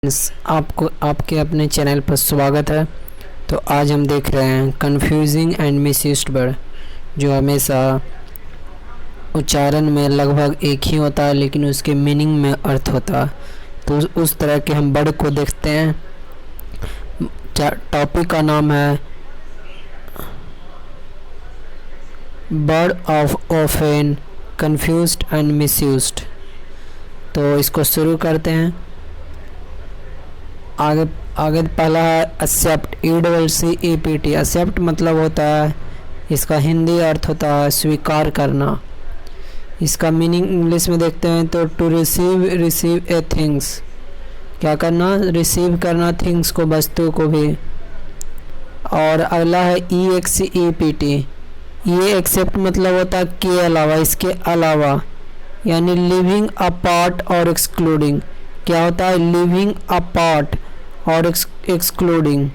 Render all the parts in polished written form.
आपको आपके अपने चैनल पर स्वागत है। तो आज हम देख रहे हैं कन्फ्यूजिंग एंड मिसयूज्ड वर्ड, जो हमेशा उच्चारण में लगभग एक ही होता है लेकिन उसके मीनिंग में अर्थ होता है। तो उस तरह के हम वर्ड को देखते हैं। टॉपिक का नाम है word of often confused and misused. तो इसको शुरू करते हैं। आगे पहला है एक्सेप्ट, ECCEPT। एक्सेप्ट मतलब होता है, इसका हिंदी अर्थ होता है स्वीकार करना। इसका मीनिंग इंग्लिश में देखते हैं तो टू रिसीव ए थिंग्स, क्या करना, रिसीव करना थिंग्स को, वस्तु को भी। और अगला है EXCEPT। ये एक्सेप्ट मतलब होता है के अलावा, इसके अलावा, यानी लिविंग अपार्ट और एक्सक्लूडिंग। क्या होता है, लिविंग अपार्ट और एक्सक्लूडिंग,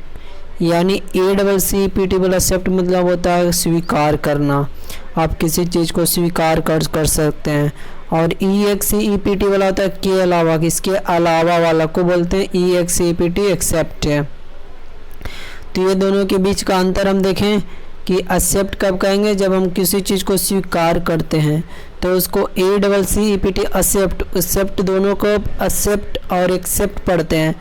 यानी ECCEPT वाला एक्सेप्ट मतलब होता है स्वीकार करना। आप किसी चीज़ को स्वीकार कर सकते हैं। और EXCEPT वाला होता है के अलावा, इसके अलावा वाला को बोलते हैं EXCEPT एक्सेप्ट है। तो ये दोनों के बीच का अंतर हम देखें कि एक्सेप्ट कब कहेंगे, जब हम किसी चीज़ को स्वीकार करते हैं तो उसको ECCEPT एक्सेप्ट दोनों को एक्सेप्ट और एक्सेप्ट पढ़ते हैं।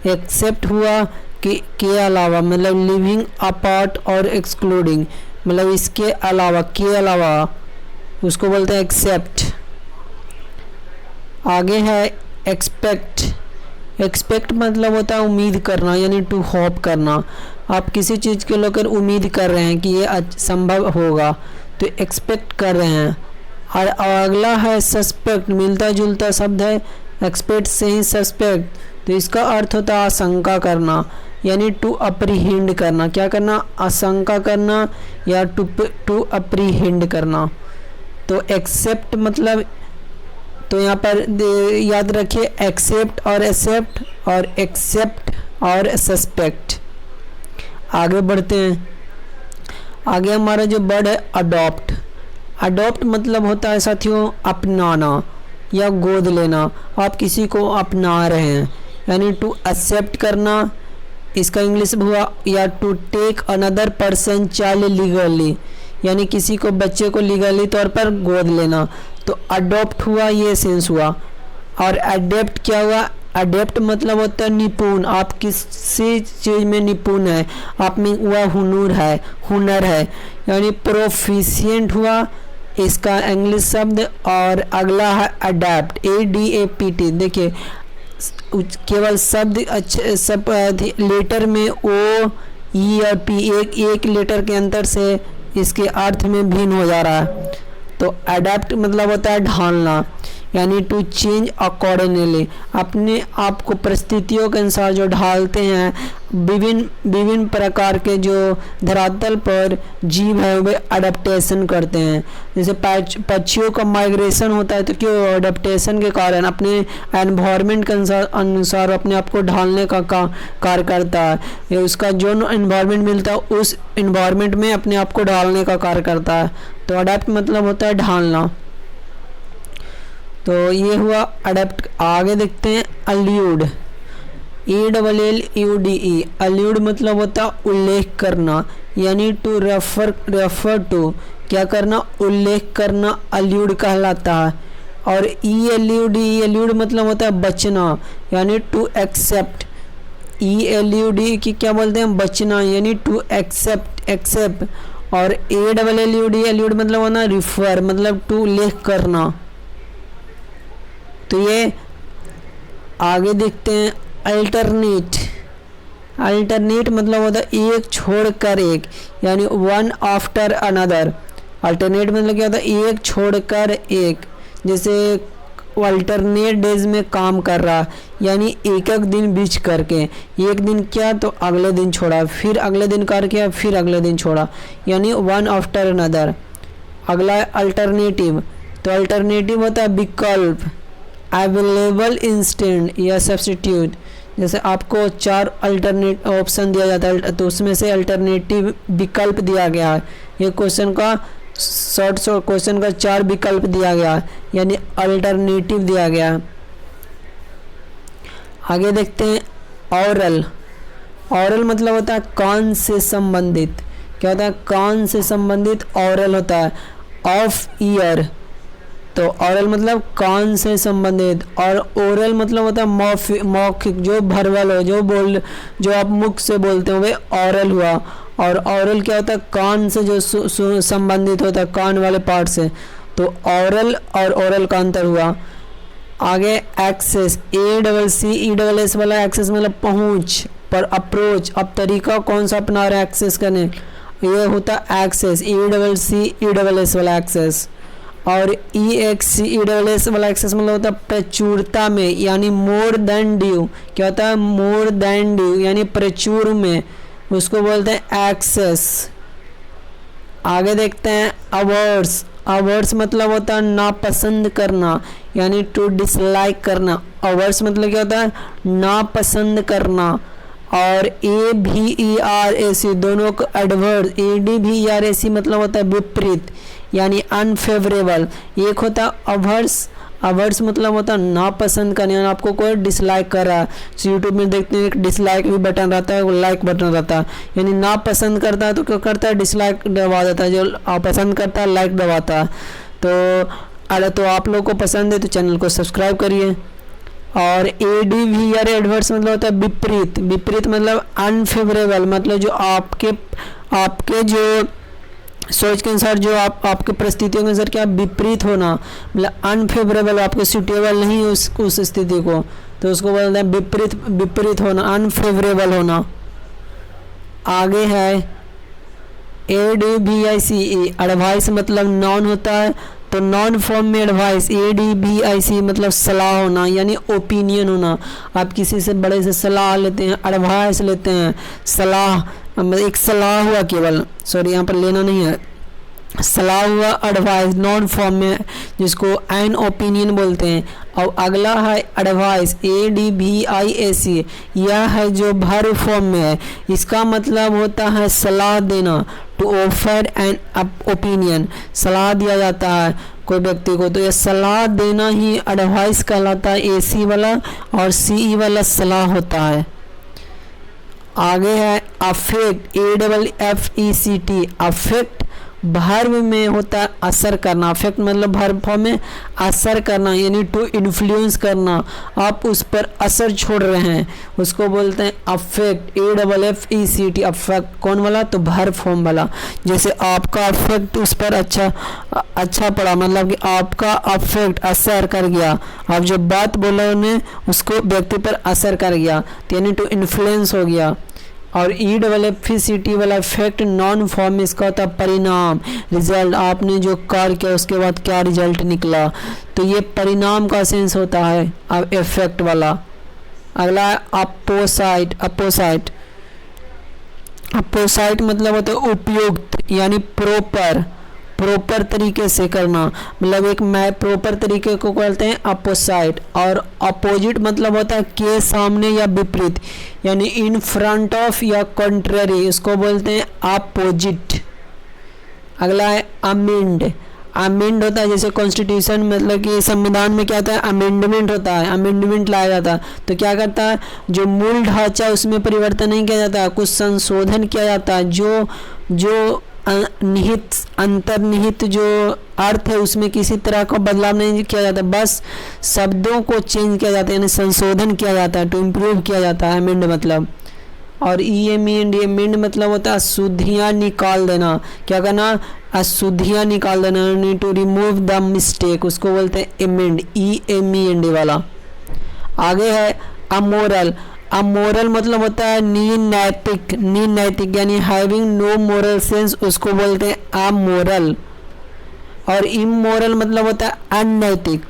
एक्सेप्ट हुआ कि के अलावा, मतलब लिविंग अपार्ट और एक्सक्लूडिंग, मतलब इसके अलावा, के अलावा, उसको बोलते हैं एक्सेप्ट। आगे है एक्सपेक्ट। एक्सपेक्ट मतलब होता है उम्मीद करना, यानी टू होप करना। आप किसी चीज़ के लेकर उम्मीद कर रहे हैं कि ये संभव होगा, तो एक्सपेक्ट कर रहे हैं। और अगला है सस्पेक्ट, मिलता जुलता शब्द है एक्सपेक्ट से ही सस्पेक्ट। तो इसका अर्थ होता है आशंका करना, यानी टू अप्रीहेंड करना। क्या करना, आशंका करना या टू अप्रीहेंड करना। तो एक्सेप्ट मतलब, तो यहाँ पर याद रखिए एक्सेप्ट और एक्सेप्ट और एक्सेप्ट और सस्पेक्ट। आगे बढ़ते हैं। आगे हमारा जो वर्ड है अडॉप्ट। अडॉप्ट मतलब होता है साथियों अपनाना या गोद लेना। आप किसी को अपना रहे हैं, यानी टू एक्सेप्ट करना। इसका इंग्लिश हुआ या to take another person child legally, यानी किसी को, बच्चे को लीगली तौर पर गोद लेना। तो अडॉप्ट हुआ, ये सेंस हुआ। और अडेप्ट क्या हुआ, अडेप्ट मतलब होता है निपुण। आप किसी चीज़ में निपुण है, आप में वह हुनर है, यानी प्रोफिशिएंट हुआ इसका इंग्लिश शब्द। और अगला है अडेप्ट, ADAPT। देखिए केवल शब्द अच्छे सब लेटर में O, E और P, एक लेटर के अंतर से इसके अर्थ में भिन्न हो जा रहा है। तो अडेप्ट मतलब होता है ढालना, यानी टू चेंज अकॉर्डिंगली, अपने आप को परिस्थितियों के अनुसार जो ढालते हैं। विभिन्न प्रकार के जो धरातल पर जीव है वे अडेप्टेशन करते हैं। जैसे पक्षियों का माइग्रेशन होता है, तो क्यों, अडेप्टेशन के कारण अपने एनवायरनमेंट के अनुसार अपने आप को ढालने का कार्य करता है। ये उसका जो एनवायरनमेंट मिलता है उस एनवायरनमेंट में अपने आप को ढालने का कार्य करता है। तो अडेप्ट मतलब होता है ढालना। तो ये हुआ अडेप्ट। आगे देखते हैं अल्यूड, ALLUDE। अल्यूड मतलब होता है उल्लेख करना, यानी टू रेफर टू, क्या करना, उल्लेख करना, अल्यूड कहलाता है। और ELUD मतलब होता है बचना, यानी टू एक्सेप्ट। ELUD की क्या बोलते हैं, बचना, यानी टू एक्सेप्ट। और ALLUD मतलब होना रिफर, मतलब टू उल्लेख करना। तो ये आगे देखते हैं अल्टरनेट। अल्टरनेट मतलब होता है एक छोड़कर एक, यानी वन आफ्टर अनदर। अल्टरनेट मतलब क्या होता है, एक छोड़कर एक। जैसे अल्टरनेट डेज में काम कर रहा, यानी एक दिन बीच करके, एक दिन किया तो अगले दिन छोड़ा, फिर अगले दिन करके फिर अगले दिन छोड़ा, यानी वन आफ्टर अनदर। अगला है अल्टरनेटिव। तो अल्टरनेटिव होता है विकल्प, अवेलेबल इंस्टेंट या सब्स्टिट्यूट। जैसे आपको 4 अल्टरनेट ऑप्शन दिया जाता है, तो उसमें से अल्टरनेटिव विकल्प दिया गया है। ये क्वेश्चन का शॉर्ट क्वेश्चन का 4 विकल्प दिया गया है, यानी अल्टरनेटिव दिया गया है। आगे देखते हैं ऑरल। ऑरल मतलब होता है कान से संबंधित। क्या होता है? कान से संबंधित ऑरल होता है। ऑफ ईयर, तो ऑरल मतलब कान से संबंधित, और ओरल मतलब होता है मौखिक, जो भरवल हो, जो आप मुख से बोलते हो वे ऑरल हुआ। और ऑरल क्या होता है? कान से जो संबंधित होता है, कान वाले पार्ट से। तो ऑरल और ओरल का अंतर हुआ। आगे एक्सेस, ACCESS वाला एक्सेस मतलब पहुंच, पर अप्रोच, अब तरीका कौन सा अपना रहे एक्सेस करने, ये होता है एक्सेस, ECCESS वाला एक्सेस। और EXESS वाला एक्सेस मतलब होता है प्रचुरता में, यानी मोर देन ड्यू। क्या होता है? मोर देन ड्यू, यानी प्रचुर में, उसको बोलते हैं एक्सेस। आगे देखते हैं अवर्स। अवर्स मतलब होता है नापसंद करना, यानी टू डिसलाइक करना। अवर्स मतलब क्या होता है? नापसंद करना। और AVERAC दोनों को एडवर्स, ADVERAC मतलब होता है विपरीत, यानी अनफेवरेबल। एक होता है अवर्स, अवर्स मतलब होता है नापसंद करना, यानी आपको कोई डिसलाइक कर रहा है। यूट्यूब में देखते हैं एक डिसलाइक भी बटन रहता है, वो लाइक बटन रहता है, यानी नापसंद करता है तो क्या करता है? डिसलाइक दबा देता है। जो पसंद करता है लाइक दबाता है। तो आप लोगों को पसंद है तो चैनल को सब्सक्राइब करिए। और ADVER एडवर्स मतलब होता है विपरीत। विपरीत मतलब अनफेवरेबल, मतलब जो आपके जो सोच के अनुसार, जो आपके परिस्थितियों के अनुसार क्या विपरीत होना, मतलब अनफेवरेबल, आपको सूटेबल नहीं है उस स्थिति को, तो उसको बोलते हैं विपरीत होना, अनफेवरेबल होना। आगे है ADVICE, एडवाइस मतलब नॉन होता है, तो नॉन फॉर्म में एडवाइस, ADVIC मतलब सलाह होना, यानी ओपिनियन होना। आप किसी से बड़े से सलाह लेते हैं, एडवाइस लेते हैं, सलाह, एक सलाह हुआ केवल, सॉरी यहाँ पर लेना नहीं है, सलाह हुआ एडवाइस नॉन फॉर्म में, जिसको एन ओपिनियन बोलते हैं। और अगला है एडवाइस, ADVIAC, यह है जो भर फॉर्म में है। इसका मतलब होता है सलाह देना, टू ऑफर एन ओपिनियन, सलाह दिया जाता है कोई व्यक्ति को, तो यह सलाह देना ही एडवाइस कहलाता है। AC वाला और CE वाला सलाह होता है। आगे है अफेक्ट, AFFECT, अफेक्ट भर्व में होता है असर करना। अफेक्ट मतलब भर्व फॉर्म में असर करना, यानी टू इन्फ्लुएंस करना, आप उस पर असर छोड़ रहे हैं, उसको बोलते हैं अफेक्ट, AFFECT, अफेक्ट। कौन वाला? तो भर्व फॉर्म वाला। जैसे आपका अफेक्ट उस पर अच्छा पड़ा, मतलब कि आपका अफेक्ट असर कर गया, आप जो बात बोला उन्हें उसको व्यक्ति पर असर कर गया, यानी टू इन्फ्लुएंस हो गया। और EFFECT वाला इफेक्ट नॉन फॉर्म में, इसका होता है परिणाम, रिजल्ट, आपने जो कार्य किया उसके बाद क्या रिजल्ट निकला, तो ये परिणाम का सेंस होता है अब इफेक्ट वाला। अगला है अपोसाइट। अपोसाइट मतलब होता है उपयुक्त, यानी प्रॉपर तरीके से करना, मतलब एक प्रॉपर तरीके को कहते हैं अपोसाइट। और अपोजिट मतलब होता है के सामने या विपरीत, यानी इन फ्रंट ऑफ या कॉन्ट्ररी, इसको बोलते हैं अपोजिट। अगला है अमेंड। अमेंड होता है जैसे कॉन्स्टिट्यूशन, मतलब कि संविधान में क्या होता है? अमेंडमेंट होता है, अमेंडमेंट लाया जाता है, तो क्या करता है? जो मूल ढांचा उसमें परिवर्तन नहीं किया जाता, कुछ संशोधन किया जाता है, जो अंतर्निहित जो अर्थ है उसमें किसी तरह का बदलाव नहीं किया जाता, बस शब्दों को चेंज किया जाता है, यानी संशोधन किया जाता है, टू इम्प्रूव किया जाता है अमेंड मतलब। और अमेंड मतलब होता है अशुद्धियाँ निकाल देना, क्या करना? अशुद्धियाँ निकाल देना, यानी टू रिमूव द मिस्टेक, उसको बोलते हैं अमेंड, EMEND वाला। आगे है अमोरल। अमोरल मतलब होता है नैतिक, यानी हैविंग नो मोरल सेंस, उसको बोलते हैं अमोरल। और इमोरल मतलब होता है अनैतिक,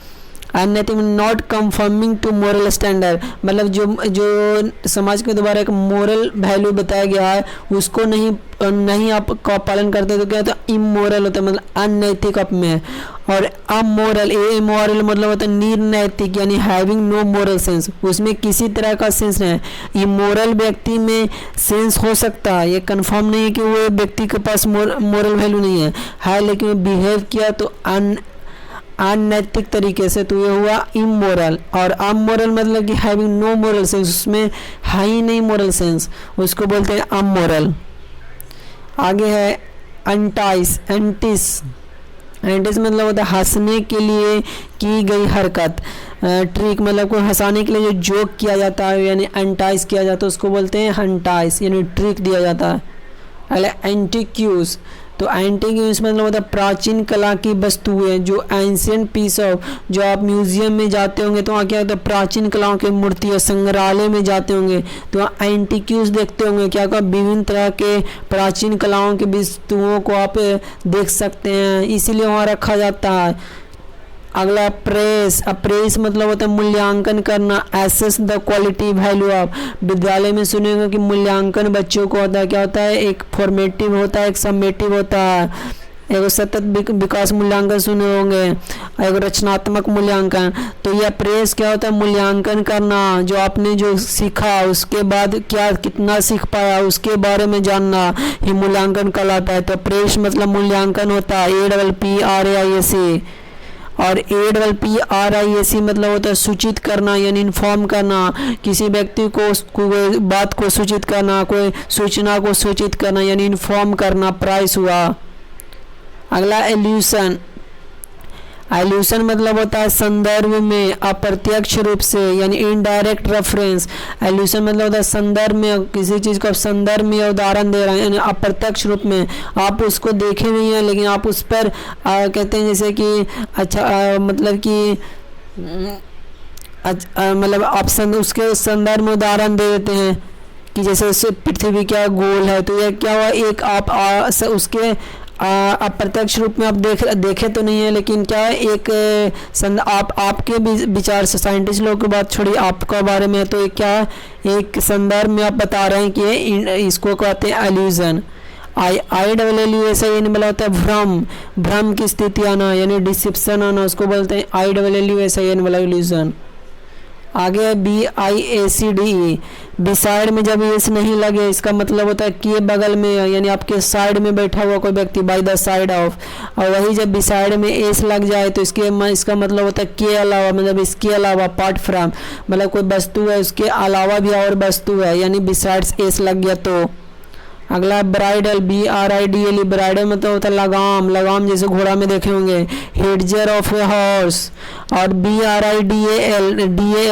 not conforming to moral standard, मतलब जो समाज के द्वारा एक मोरल वैल्यू बताया गया है उसको नहीं आप का पालन करते, तो क्या होता है? इमोरल होता है, मतलब अनैतिक आप में है। और अमोरल मतलब होता है निर्नैतिक, यानी हैविंग नो मोरल सेंस, उसमें किसी तरह का सेंस नहीं है। इमोरल व्यक्ति में सेंस हो सकता है, ये कंफर्म नहीं है कि वो व्यक्ति के पास मोरल वैल्यू नहीं है, लेकिन बिहेव किया तो अनैतिक तरीके से, तो ये हुआ इमोरल। और अमोरल मतलब कि हैविंग नो मोरल सेंस, उसमें है ही नहीं मोरल सेंस, उसको बोलते हैं अमोरल। आगे है एंटाइस। एंटिस मतलब होता है हंसने के लिए की गई हरकत। ट्रिक मतलब कोई हंसाने के लिए जो जोक किया जाता है यानी एंटाइस किया जाता है उसको बोलते हैं हंटाइस, यानी ट्रिक दिया जाता है। अगला एंटिक्यूज। तो एंटिक्यूज मतलब होता है प्राचीन कला की वस्तुएं, जो एंशियंट पीस ऑफ, जो आप म्यूजियम में जाते होंगे तो वहाँ क्या होता है प्राचीन कलाओं की मूर्तियाँ, संग्रहालय में जाते होंगे तो वहाँ एंटिक्यूज देखते होंगे, क्या क्या विभिन्न तरह के प्राचीन कलाओं की वस्तुओं को आप देख सकते हैं, इसीलिए वहाँ रखा जाता है। अगला प्रेस। अप्रेस मतलब होता है मूल्यांकन करना, assess the quality value of. विद्यालय में सुनेगा कि मूल्यांकन बच्चों को होता है, क्या होता है, एक फॉर्मेटिव होता है, एक समेटिव होता है। एक सतत विकास मूल्यांकन सुने होंगे, एक रचनात्मक मूल्यांकन। तो यह प्रेस क्या होता है, मूल्यांकन करना, जो आपने जो सीखा उसके बाद क्या कितना सीख पाया उसके बारे में जानना ही मूल्यांकन कहलाता है। तो प्रेस मतलब मूल्यांकन होता है, APPRAIS। और APPRAIS मतलब होता है सूचित करना यानी इन्फॉर्म करना, किसी व्यक्ति को कोई बात को सूचित करना, कोई सूचना को सूचित करना यानी इन्फॉर्म करना, प्राइस हुआ। अगला एल्यूशन। एल्यूशन मतलब होता है संदर्भ में, अप्रत्यक्ष रूप से यानी इनडायरेक्ट रेफरेंस। एल्यूशन मतलब होता है संदर्भ में, किसी चीज़ को आप संदर्भ में उदाहरण दे रहे हैं यानी अप्रत्यक्ष रूप में, आप उसको देखे नहीं हैं लेकिन आप उस पर कहते हैं जैसे कि अच्छा मतलब कि मतलब आप उसके संदर्भ में उदाहरण दे देते हैं कि जैसे पृथ्वी क्या गोल है, तो यह क्या हुआ एक आप उसके अप्रत्यक्ष रूप में आप देखे तो नहीं है लेकिन क्या है एक आपके विचार से, साइंटिस्ट लोगों की बात छोड़ी आपका बारे में, तो क्या है एक संदर्भ में आप बता रहे हैं कि इसको कहते हैं एल्यूजन। ILLUSIN मतलब होता है भ्रम, भ्रम की स्थिति आना यानी डिसेप्शन आना, उसको बोलते हैं ILLUSIN मतलब एल्यूजन। आगे है BIACDE। बिसाइड में जब एस नहीं लगे इसका मतलब होता है के बगल में यानी आपके साइड में बैठा हुआ कोई व्यक्ति, बाय द साइड ऑफ। और वही जब बिसाइड में एस लग जाए तो इसका मतलब होता है के अलावा, मतलब इसके अलावा, पार्ट फ्रॉम मतलब कोई वस्तु है उसके अलावा भी और वस्तु है यानी बिसाइड्स एस लग गया तो। अगला ब्राइडल। BRIDLE ब्राइडल मतलब होता है लगाम, लगाम जैसे घोड़ा में देखे होंगे। हेडजर ऑफ ए हॉर्स। और BRIDAL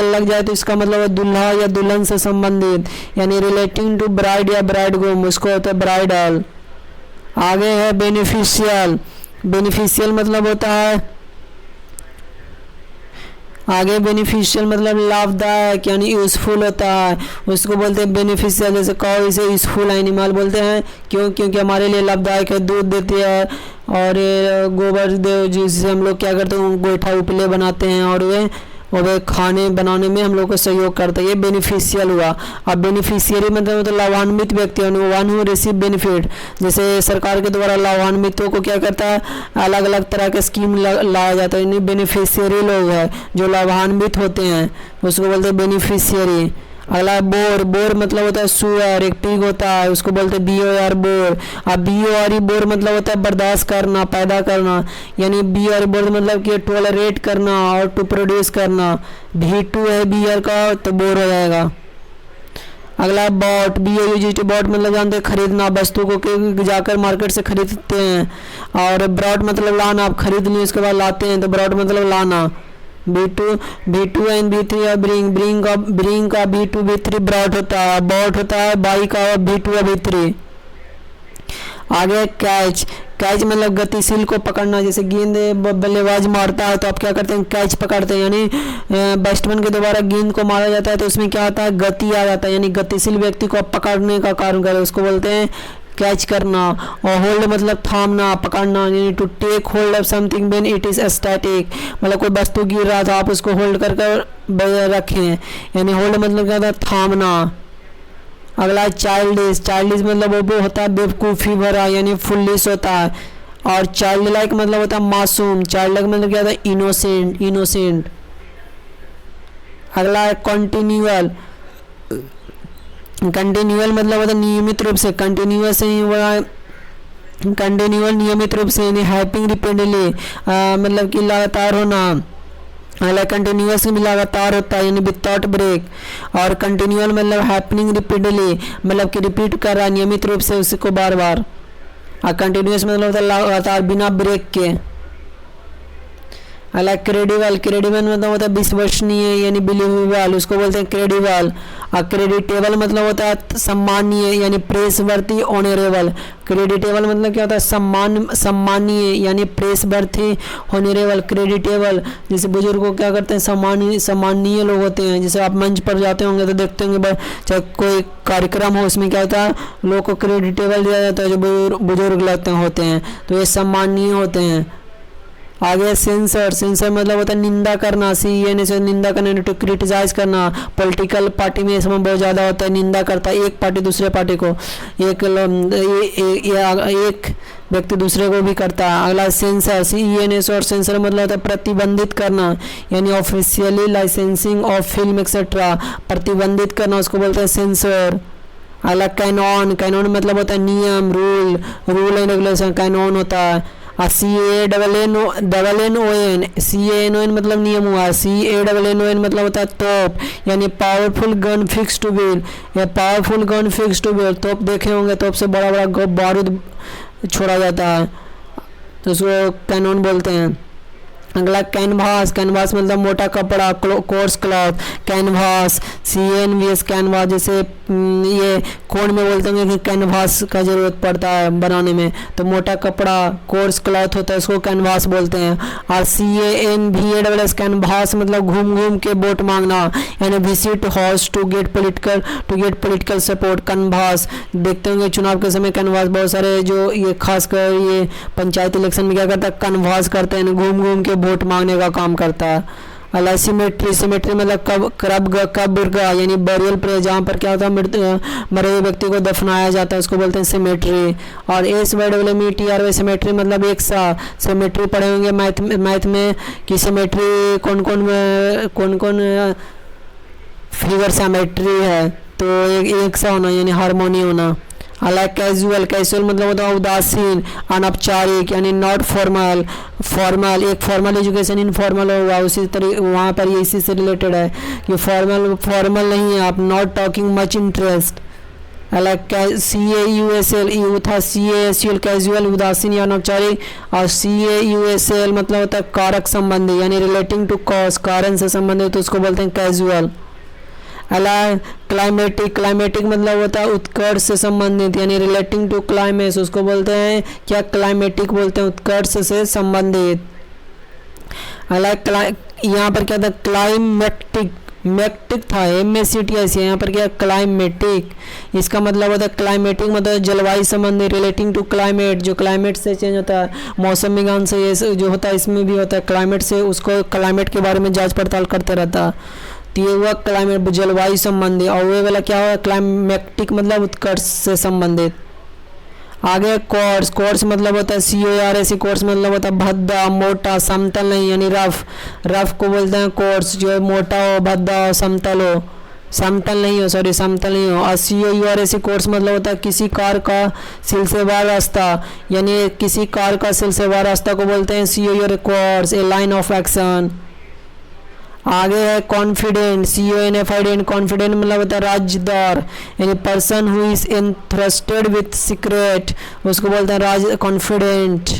लग जाए तो इसका मतलब है दूल्हा या दुल्हन से संबंधित यानी रिलेटिंग टू ब्राइड या ब्राइडग्रूम, उसको होता है ब्राइडल। आगे है बेनिफिशियल। बेनिफिशियल मतलब होता है आगे बेनिफिशियल मतलब लाभदायक यानी यूज़फुल होता है, उसको बोलते हैं बेनिफिशियल। जैसे काऊ इसे यूज़फुल एनिमल बोलते हैं क्योंकि हमारे लिए लाभदायक है, दूध देती है। और गोबर जिससे हम लोग क्या करते हैं गोईठा उपले बनाते हैं और वे खाने बनाने में हम लोग को सहयोग करता है, ये बेनिफिशियल हुआ। अब बेनिफिशियरी मतलब लाभान्वित व्यक्ति वन हु रिसीव बेनिफिट, जैसे सरकार के द्वारा लाभान्वितों को क्या करता है अलग अलग तरह के स्कीम लाया जाता है, यानी बेनिफिशियरी लोग हैं जो लाभान्वित होते हैं, उसको बोलते हैं बेनिफिशियरी। अगला बोर। बोर मतलब होता है सुअर, एक पिग होता है उसको बोलते हैं BOR बोर। अब BORE बोर मतलब होता है बर्दाश्त करना, पैदा करना, यानी BOR बोर मतलब कि टॉलरेट करना और टू प्रोड्यूस करना। V2 है BR का तो बोर हो जाएगा। अगला बॉट। BOUGT बॉट मतलब जानते हैं खरीदना, वस्तु को जाकर मार्केट से खरीदते हैं। और ब्रॉड मतलब लाना, आप खरीद लिए उसके बाद लाते हैं तो ब्रॉड मतलब लाना। B2 एंड B3 और ब्रिंग का B2 B3 ब्रॉड होता है, बॉट होता है बाई का B2 और B3। आगे कैच। कैच मतलब गतिशील को पकड़ना, जैसे गेंद बल्लेबाज मारता है तो आप क्या करते हैं कैच पकड़ते हैं, यानी बैट्समैन के द्वारा गेंद को मारा जाता है तो उसमें क्या होता है गति आ जाता है, यानी गतिशील व्यक्ति को पकड़ने का कार्य करे, उसको बोलते हैं कैच करना। और होल्ड मतलब थामना, पकड़ना, यानी to take hold of something when it is static, मतलब कोई वस्तु गिर रहा था आप उसको होल्ड कर रखें, यानी होल्ड मतलब क्या होता है थामना। अगला चाइल्डिश। चाइल्डिश मतलब वो होता है बेवकूफ़ी भरा यानी फुल्लिश होता है। और चाइल्ड लाइक मतलब होता है मासूम। चाइल्ड लाइक मतलब क्या होता है इनोसेंट। अगला है कॉन्टिन्यूअल। कंटिन्यूअल मतलब होता है नियमित रूप से, कंटिन्यूअस ही हुआ कंटिन्यूअल नियमित रूप से, यानी हैपनिंग रिपीटेडली, मतलब कि लगातार होना, हालांकि कंटिन्यूअस भी लगातार होता है यानी विदाउट ब्रेक, और कंटिन्यूअल मतलब हैपनिंग रिपीटेडली मतलब कि रिपीट कर रहा है नियमित रूप से उसको बार बार, और कंटिन्यूअस मतलब होता है लगातार बिना ब्रेक के। अलग क्रेडिबल, क्रेडिबल मतलब होता है विश्वसनीय यानी बिलीवेबल, उसको बोलते हैं क्रेडिबल। और क्रेडिटेबल मतलब होता है सम्मानीय यानी प्रेसवर्थी ऑनरेबल। क्रेडिटेबल मतलब क्या होता है सम्मानीय यानी प्रेसवर्थी ऑनरेबल। क्रेडिटेबल जैसे बुजुर्गों को क्या करते हैं सम्मानीय लोग होते हैं, जैसे आप मंच पर जाते होंगे तो देखते होंगे चाहे कोई कार्यक्रम हो उसमें क्या होता है लोग को क्रेडिटेबल दिया जाता है जो बुजुर्ग लगते होते हैं, तो ये सम्मानीय होते हैं। आगे सेंसर, सेंसर मतलब होता है निंदा करना, CN से निंदा करना, टू क्रिटिसाइज करना। पॉलिटिकल पार्टी में इसमें बहुत ज़्यादा होता है, निंदा करता है एक पार्टी दूसरे पार्टी को, एक व्यक्ति दूसरे को भी करता है। अगला सेंसर, CENS और सेंसर मतलब होता है प्रतिबंधित करना यानी officially licensing of film etcetera, प्रतिबंधित करना उसको बोलते हैं सेंसर। अगला कैनॉन, कैनॉन मतलब होता है नियम, रूल एंड रेगुलेशन, कैनॉन होता है। CANNON, CANON मतलब नियम हुआ। CANNON मतलब होता है तोप यानी powerful gun fix to wheel, या powerful gun fix to wheel, तोप देखे होंगे, तोप से बड़ा बड़ा बारूद छोड़ा जाता है तो उसको कैनॉन बोलते हैं। अगला कैनवास, कैनवास मतलब मोटा कपड़ा, course cloth, canvas, CNVS canvas, जैसे ये कोड में बोलते हैं कि कैनवास का ज़रूरत पड़ता है बनाने में, तो मोटा कपड़ा कोर्स क्लॉथ होता है उसको कैनवास बोलते हैं। और CANVAS कैनवास मतलब घूम घूम के वोट मांगना यानी visit house to get political support, canvass. देखते होंगे चुनाव के समय कैनवास बहुत सारे जो ये खासकर ये पंचायत इलेक्शन में क्या करता है कैनवास करते हैं, घूम घूम के वोट मांगने का काम करता है। अला सिमेट्री मतलब कब्र यानी बरियल प्लेस, जहाँ पर क्या होता है मरे हुए व्यक्ति को दफनाया जाता है उसको बोलते हैं सिमेट्री। और SYMETRY सिमेट्री मतलब एक सा। सिमेट्री पढ़े होंगे मैथ में कि सिमेट्री कौन कौन फिगर सिमेट्री है, तो एक सा होना यानी हार्मोनी होना। अलग कैजुअल, कैजुअल मतलब होता है उदासीन, अनौपचारिक यानी नॉट फॉर्मल। फॉर्मल एक फॉर्मल एजुकेशन इनफॉर्मल होगा, उसी तरीके वहाँ पर ये इसी से रिलेटेड है कि फॉर्मल नहीं है आप, नॉट टॉकिंग मच इंटरेस्ट। अलग CAUSL यू था, CASUL कैजुअल उदासीन या अनौपचारिक, और CAUSL मतलब होता है कारक संबंधी यानी रिलेटिंग टू कॉज, कारण से संबंधित, तो उसको बोलते हैं कैजुअल। अला क्लाइमेटिक मतलब होता है उत्कर्ष से संबंधित यानी रिलेटिंग टू क्लाइमेक्स, उसको बोलते हैं क्या क्लाइमेटिक बोलते हैं उत्कर्ष से संबंधित। अलग यहाँ पर क्या था मैक्टिक था MACTIC, यहाँ पर क्या क्लाइमेटिक, इसका मतलब होता है क्लाइमेटिक मतलब जलवायु संबंधी, रिलेटिंग टू क्लाइमेट जो क्लाइमेट से चेंज होता है, मौसम विज्ञान से ये जो होता है इसमें भी होता है क्लाइमेट से, उसको क्लाइमेट के बारे में जांच पड़ताल करते रहता है, तो ये हुआ क्लाइमेट जलवायु संबंधी। और वे वाला क्या हुआ क्लाइमेटिक मतलब उत्कर्ष से संबंधित। आगे कोर्स मतलब होता है CORS, कोर्स मतलब होता है भद्दा, मोटा, समतल नहीं यानी रफ को बोलते हैं कोर्स, जो मोटा हो, भद्दा हो, समतल हो, समतल नहीं हो। और COURS कोर्स मतलब होता है किसी कार का सिलसिलेवार रास्ता, यानी किसी कार का सिलसिलेवार रास्ता को बोलते हैं COURS course, A line of action. आगे है कॉन्फिडेंट, CONFIDENT, कॉन्फिडेंट मतलब होता है राजदार यानी person who is entrusted with secret, उसको बोलते हैं राज कॉन्फिडेंट।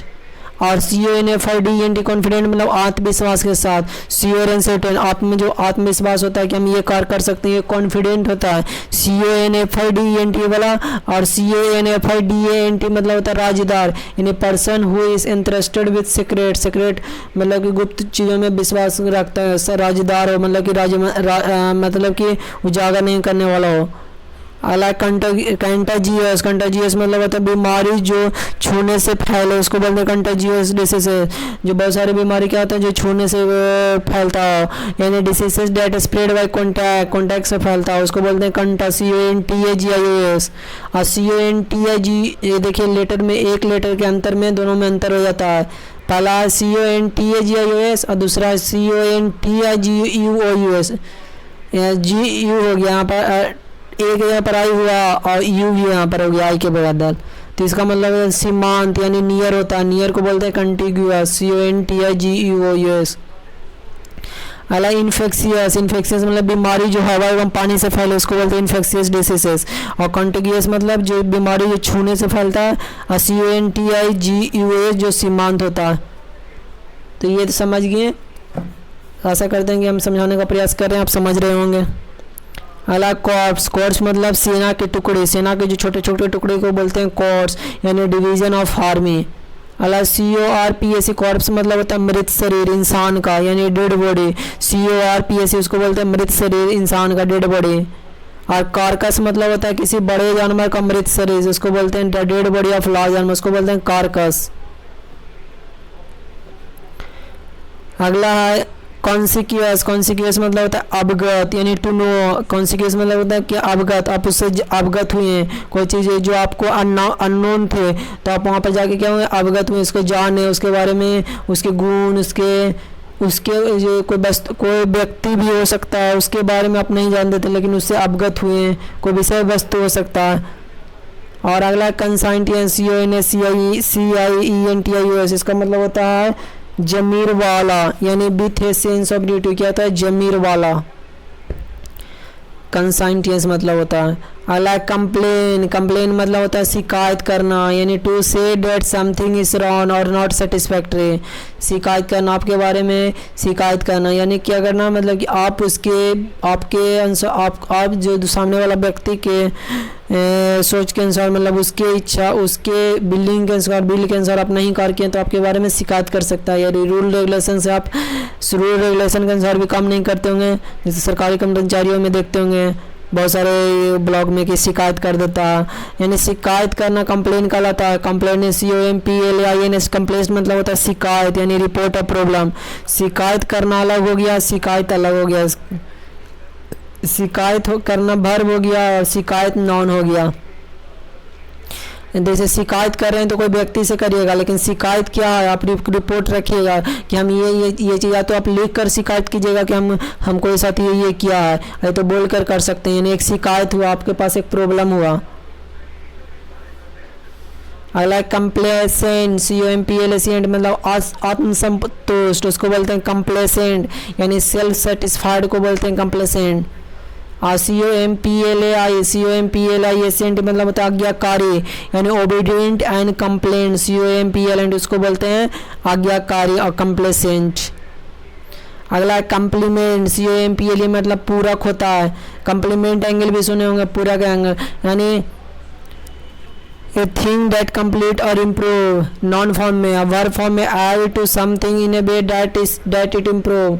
और CONFIDENT कॉन्फिडेंट मतलब आत्मविश्वास के साथ, CONCERTAIN आप में जो आत्मविश्वास होता है कि हम ये कार्य कर सकते हैं, ये कॉन्फिडेंट होता है CONFIDENT वाला। और CONFIDENT मतलब होता है राजदार यानी person who is interested with secret मतलब कि गुप्त चीज़ों में विश्वास रखता है, राजदार हो मतलब कि मतलब कि उजागर नहीं करने वाला हो। अगला कंटाजियस मतलब होता है बीमारी जो छूने से फैले, उसको बोलते हैं कंटाजियस डिसीज, जो बहुत सारी बीमारी क्या होता है जो छूने से फैलता हो यानी diseases that spread by contact से फैलता हो, उसको बोलते हैं कंटा CONTAGIOS। और CONTAG ये देखिए लेटर में एक लेटर के अंतर में दोनों में अंतर हो जाता है, पहला CONTAGIOS और दूसरा CONTAGUOUS, GU हो गया यहाँ पर, एक यहाँ पर आई हुआ और यू भी यहाँ पर हो गया आई के बदल, तो इसका मतलब है सीमांत यानी नियर होता है, नियर को बोलते हैं कंटिग्यूअस, CONTIGUOUS। अला इन्फेक्शियस, इन्फेक्शियस मतलब बीमारी जो हवा एवं पानी से फैले उसको बोलते हैं इन्फेक्शियस डिसीजेस। और कॉन्टेगियस मतलब जो बीमारी जो छूने से फैलता है, और CONTIGUOS जो सीमांत होता है। तो ये तो समझ गए, आशा करते हैं कि हम समझाने का प्रयास कर रहे हैं, आप समझ रहे होंगे। अला कॉर्प्स, कॉर्प्स मतलब सेना के टुकड़े, सेना के जो छोटे छोटे टुकड़े को बोलते हैं कॉर्प्स यानी डिवीजन ऑफ आर्मी। अला CORPS, कॉर्प्स मतलब होता है मृत शरीर इंसान का यानी डेड बॉडी, CORPS उसको बोलते हैं मृत शरीर इंसान का, डेड बॉडी। और कार्कस मतलब होता है किसी बड़े जानवर का मृत शरीर, उसको बोलते हैं dead body of large animal, उसको बोलते हैं कार्कस। अगला है कॉन्सिक्यूअस, कॉन्सिक्यूअस मतलब होता है अवगत यानी टू नो, कॉन्सिक्यूअस मतलब होता है कि अवगत, आप उससे अवगत हुए हैं, कोई चीज़ जो आपको अननोन थे तो आप वहाँ पर जाके क्या हुए, अवगत हुए, उसको जाने, उसके बारे में, उसके गुण, उसके जो कोई व्यक्ति भी हो सकता है उसके बारे में आप नहीं जानते थे लेकिन उससे अवगत हुए हैं, कोई विषय वस्तु हो सकता है। और अगला कंसाइंटियंस, CONSCIENTIOS, इसका मतलब होता है जमीर वाला यानी with a sense of duty, क्या होता है जमीर वाला, कंसाइंटियंस मतलब होता है। अगला कंप्लेन, कंप्लेन मतलब होता है शिकायत करना यानी टू से डेट समथिंग इज रॉन्ग और नॉट सेटिस्फैक्ट्री, शिकायत करना, आपके बारे में शिकायत करना यानी क्या करना, मतलब कि आप आपके अनुसार आप जो सामने वाला व्यक्ति के सोच के अनुसार, मतलब उसके इच्छा, उसके बिलिंग के अनुसार, बिल के अनुसार आप नहीं कार्य किए तो आपके बारे में शिकायत कर सकता है। यानी रूल रेगुलेशन से आप रूल रेगुलेशन के अनुसार भी काम नहीं करते होंगे, जैसे सरकारी कर्मचारियों में देखते होंगे बहुत सारे ब्लॉग में कि शिकायत कर देता है, यानी शिकायत करना कंप्लेन कहलाता है। कंप्लेन COMPLAIN, कंप्लेंट मतलब होता है शिकायत यानी रिपोर्ट ऑफ प्रॉब्लम। शिकायत करना अलग हो गया, शिकायत अलग हो गया, शिकायत करना वर्ब हो गया और शिकायत नाउन हो गया। जैसे शिकायत कर रहे हैं तो कोई व्यक्ति से करिएगा, लेकिन शिकायत क्या है आप रिपोर्ट रखिएगा कि हम ये चीज़, या तो आप लिख कर शिकायत कीजिएगा कि हमको ये साथ ये किया है, या तो बोल कर सकते हैं, यानी एक शिकायत हुआ, आपके पास एक प्रॉब्लम हुआ। अगला कंप्लेसेंट, COMPLACENT मतलब आत्मसंतुष्ट, उसको बोलते हैं कंप्लेसेंट यानी सेल्फ सेटिस्फाइड को बोलते हैं कंप्लेसेंट। और COMPLACENT मतलब होता है आज्ञाकारी यानी ओबीडिएंट एंड कंप्लेंट, COMPLANT उसको बोलते हैं आज्ञाकारी और कंप्लेसेंट। अगला कम्प्लीमेंट, COMPLE मतलब पूरक होता है, कम्प्लीमेंट एंगल भी सुने होंगे, पूरक एंगल यानी ए थिंग दैट कंप्लीट और इम्प्रूव, नॉन फॉर्म में, वर्ब फॉर्म में add to something in a way that it improve,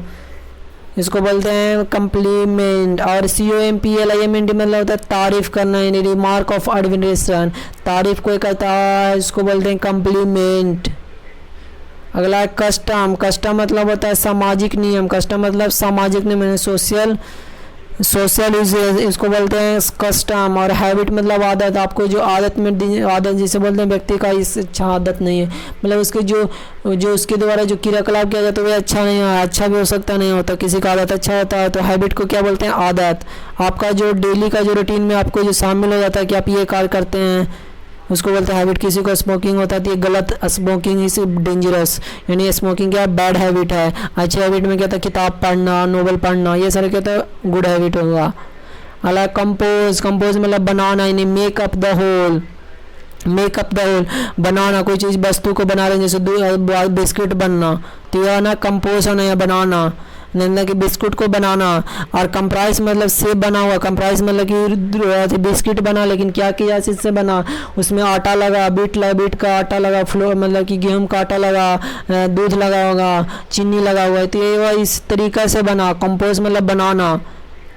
इसको बोलते हैं कम्प्लीमेंट। और COMPLIMENT मतलब होता है तारीफ करना यानी रिमार्क ऑफ एडमिरेशन, तारीफ कोई करता है इसको बोलते हैं कम्प्लीमेंट। अगला है कस्टम, कस्टम मतलब होता है सामाजिक नियम, कस्टम मतलब सामाजिक नियम, सोशल इसको बोलते हैं कस्टम। और हैबिट मतलब आदत, आपको जो आदत में, आदत जिसे बोलते हैं व्यक्ति का इस अच्छा आदत नहीं है, मतलब उसके जो उसके द्वारा जो क्रियाकलाप किया जाता है वो अच्छा नहीं है, अच्छा भी हो सकता नहीं होता, किसी का आदत अच्छा होता है तो हैबिट को क्या बोलते हैं आदत। आपका जो डेली का जो रूटीन में आपको जो शामिल हो जाता है कि आप ये कार्य करते हैं उसको बोलते हैं हैबिट। किसी को स्मोकिंग होता है तो ये गलत, स्मोकिंग इज डेंजरस यानी स्मोकिंग क्या बैड हैबिट है। अच्छे हैबिट में क्या था किताब पढ़ना, नोवेल पढ़ना, ये सारे क्या था गुड हैबिट होगा। अलग कंपोज, कंपोज मतलब बनाना यानी make up the whole, make up the whole बनाना, कोई चीज़ वस्तु को बना रहे हैं जैसे बिस्किट बनना, तो यह ना कंपोज होना या बनाना, नंदा के बिस्कुट को बनाना। और कंप्राइज मतलब से बना हुआ, कंप्राइज मतलब कि बिस्किट बना लेकिन क्या किया इससे बना, उसमें आटा लगा, बीट का आटा लगा, फ्लोर मतलब कि गेहूं का आटा लगा, दूध लगा होगा, चीनी लगा हुआ है, तो ये इस तरीक़ा से बना, कंपोज मतलब बनाना।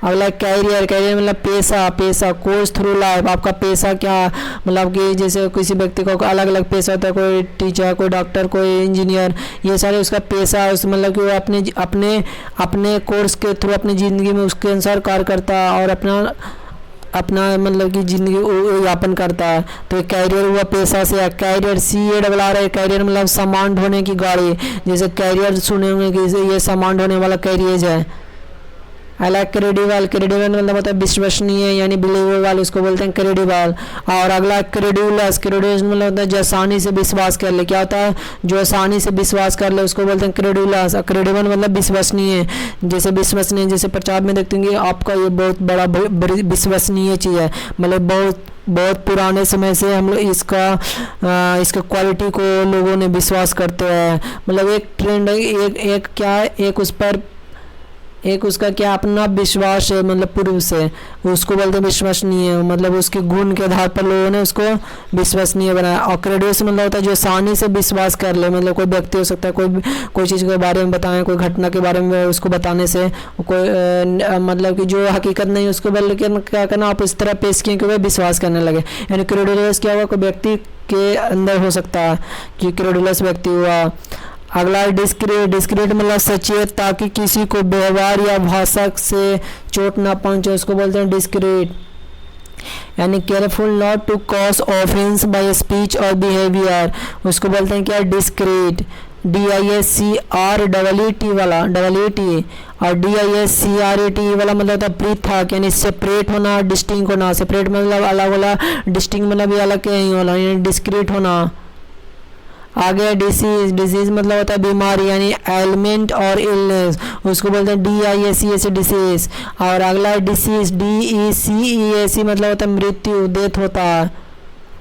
अगला कैरियर, कैरियर मतलब पेशा, पेशा कोर्स थ्रू लाइफ, आपका पेशा क्या मतलब कि जैसे किसी व्यक्ति को अलग अलग पेशा होता है, कोई टीचर, कोई डॉक्टर, कोई इंजीनियर, ये सारे उसका पेशा है, उस मतलब कि वो अपने कोर्स के थ्रू अपनी ज़िंदगी में उसके अनुसार कार्य करता है और अपना मतलब कि ज़िंदगी यापन करता है, तो कैरियर हुआ पेशा से। कैरियर CARR, कैरियर मतलब सामान ढोने की गाड़ी, जैसे कैरियर सुने होंगे कि ये सामान ढोने वाला कैरियर है। लाइक क्रेडिबल, क्रेडिबल मतलब होता है विश्वसनीय यानी बिलीवेबल, उसको बोलते हैं क्रेडिबल। और अगला क्रेडुलस, क्रेडुलस मतलब होता है जो आसानी से विश्वास कर ले, क्या होता है जो आसानी से विश्वास कर ले उसको बोलते हैं क्रेडुलस। और क्रेडिबल मतलब विश्वसनीय, जैसे विश्वसनीय जैसे प्रचार में देखते हैं आपका ये बहुत बड़ा विश्वसनीय चीज़ है, मतलब बहुत पुराने समय से हम लोग इसका क्वालिटी को लोगों ने विश्वास करते हैं। मतलब एक ट्रेंड है, एक क्या है, एक उसका क्या अपना विश्वास है, मतलब पूर्व से उसको बोलते हैं विश्वसनीय, मतलब उसके गुण के आधार पर लोगों ने उसको विश्वसनीय बनाया। और क्रेडिबल मतलब होता है जो आसानी से विश्वास कर ले, मतलब कोई व्यक्ति हो सकता है, कोई चीज़ के बारे में बताएं, कोई घटना के बारे में उसको बताने से कोई मतलब कि जो हकीकत नहीं उसको बल्कि क्या करना आप इस तरह पेश किए कि वह विश्वास करने लगे। यानी क्रेडिबल क्या हुआ, कोई व्यक्ति के अंदर हो सकता है कि क्रेडिबल व्यक्ति हुआ। अगला डिस्क्रीट, डिस्क्रीट मतलब सचेत ताकि किसी को व्यवहार या भाषा से चोट ना पहुंचे, उसको बोलते हैं डिस्क्रीट। यानी careful not to cause offence by speech और बिहेवियर, उसको बोलते हैं क्या डिस्क्रीट। DISCREET वाला ET और DISCRET वाला मतलब होता है पृथक, यानी सेपरेट होना, डिस्टिंक्ट होना। सेपरेट मतलब अलग वाला, डिस्टिंक्ट मतलब भी अलग नहीं होना, यानी डिस्क्रीट होना। आगे डिसीज, डिसीज मतलब होता है बीमारी यानी एलिमेंट और इलनेस, उसको बोलते हैं DISEAS डिसीज। और अगला डिसीज DECEAC मतलब होता है मृत्यु, डेथ होता है।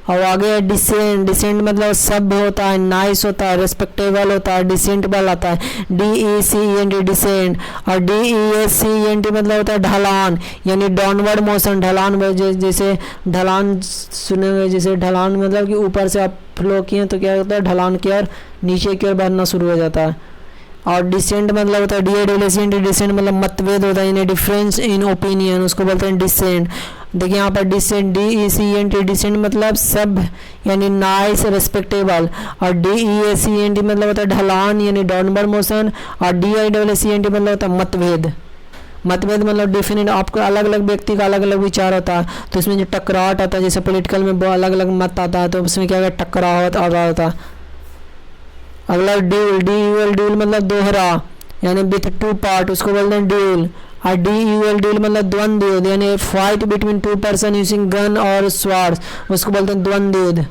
और आगे डिसेंट, डिसेंट मतलब सभ्य होता है, नाइस होता है, रिस्पेक्टेबल होता है, डिसेंटेबल आता है, DECENT डिसेंट। और DESCENT मतलब होता है ढलान, यानी डाउनवर्ड मोशन, ढलान जैसे ढलान सुने हुए, जैसे ढलान मतलब कि ऊपर से आप फ्लो किए तो क्या होता है ढलान की ओर नीचे की ओर बढ़ना शुरू हो जाता है। और डिसेंट मतलब होता है DISCENT, डिसेंट मतलब मतभेद होता है, यानी डिफरेंस इन ओपिनियन, उसको बोलते हैं डिसेंट। देखिए यहाँ पर डिसेंट DECENT, डिसेंट मतलब सब यानी नाइस, रिस्पेक्टेबल। और DESCENT मतलब होता है ढलान यानी डाउनवर्ड मोशन। और DISCENT मतलब होता है मतभेद, मतभेद मतलब डिफरेंट, आपको अलग अलग व्यक्ति का अलग अलग विचार होता है तो इसमें जो टकराव आता है, जैसे पॉलिटिकल में बहुत अलग अलग मत आता है तो उसमें क्या टकराव होता है। अगला ड्यूल, ड्यूल मतलब दोहरा यानी विथ टू पार्ट, उसको बोलते हैं ड्यूल। और ड्यूल मतलब द्वंद्व युद्ध, यानी fight between two person using gun और स्वार्ड, उसको बोलते हैं द्वंद्व युद्ध।